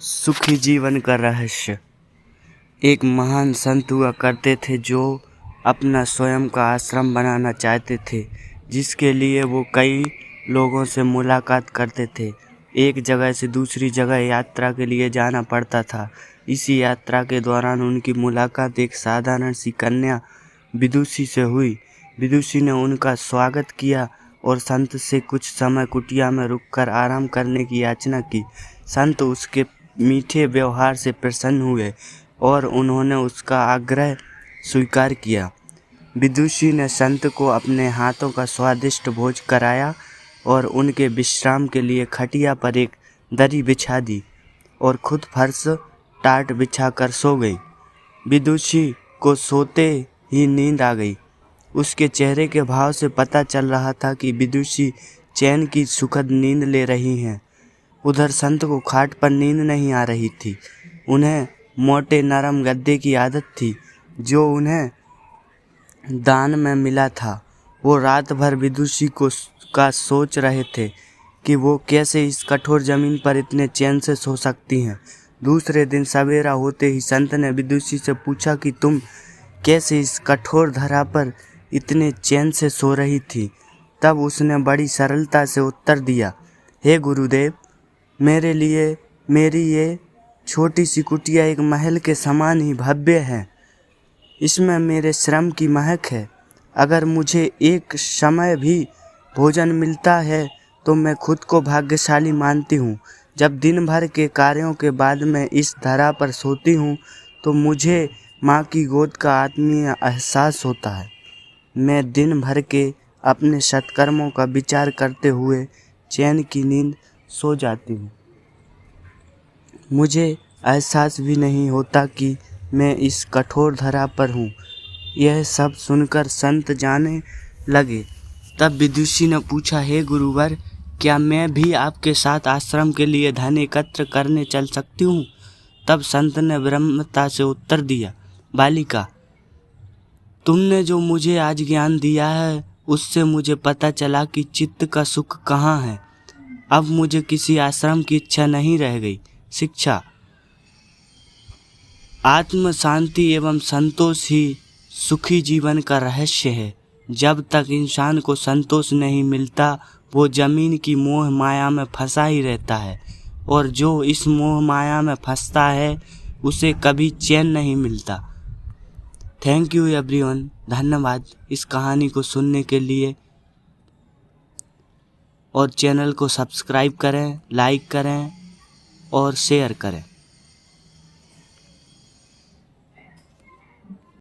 सुखी जीवन का रहस्य। एक महान संत हुआ करते थे जो अपना स्वयं का आश्रम बनाना चाहते थे, जिसके लिए वो कई लोगों से मुलाकात करते थे। एक जगह से दूसरी जगह यात्रा के लिए जाना पड़ता था। इसी यात्रा के दौरान उनकी मुलाकात एक साधारण सी कन्या विदुषी से हुई। विदुषी ने उनका स्वागत किया और संत से कुछ समय कुटिया में रुककर आराम करने की याचना की। संत उसके मीठे व्यवहार से प्रसन्न हुए और उन्होंने उसका आग्रह स्वीकार किया। विदुषी ने संत को अपने हाथों का स्वादिष्ट भोज कराया और उनके विश्राम के लिए खटिया पर एक दरी बिछा दी और खुद फर्श टाट बिछाकर सो गई। विदुषी को सोते ही नींद आ गई। उसके चेहरे के भाव से पता चल रहा था कि विदुषी चैन की सुखद नींद ले रही हैं। उधर संत को खाट पर नींद नहीं आ रही थी। उन्हें मोटे नरम गद्दे की आदत थी जो उन्हें दान में मिला था। वो रात भर विदुषी का सोच रहे थे कि वो कैसे इस कठोर जमीन पर इतने चैन से सो सकती हैं। दूसरे दिन सवेरा होते ही संत ने विदुषी से पूछा कि तुम कैसे इस कठोर धरा पर इतने चैन से सो रही थी। तब उसने बड़ी सरलता से उत्तर दिया, हे गुरुदेव, मेरे लिए मेरी ये छोटी सी कुटिया एक महल के समान ही भव्य है। इसमें मेरे श्रम की महक है। अगर मुझे एक समय भी भोजन मिलता है तो मैं खुद को भाग्यशाली मानती हूँ। जब दिन भर के कार्यों के बाद मैं इस धरा पर सोती हूँ तो मुझे माँ की गोद का आत्मीय एहसास होता है। मैं दिन भर के अपने सत्कर्मों का विचार करते हुए चैन की नींद सो जाती हूँ। मुझे एहसास भी नहीं होता कि मैं इस कठोर धरा पर हूँ। यह सब सुनकर संत जाने लगे। तब विदुषी ने पूछा, हे गुरुवर, क्या मैं भी आपके साथ आश्रम के लिए धन एकत्र करने चल सकती हूँ? तब संत ने विनम्रता से उत्तर दिया, बालिका, तुमने जो मुझे आज ज्ञान दिया है उससे मुझे पता चला कि चित्त का सुख कहाँ है। अब मुझे किसी आश्रम की इच्छा नहीं रह गई। शिक्षा, आत्म शांति एवं संतोष ही सुखी जीवन का रहस्य है। जब तक इंसान को संतोष नहीं मिलता वो जमीन की मोह माया में फंसा ही रहता है, और जो इस मोह माया में फंसता है उसे कभी चैन नहीं मिलता। Thank you everyone. धन्यवाद इस कहानी को सुनने के लिए, और चैनल को सब्सक्राइब करें, लाइक करें और शेयर करें।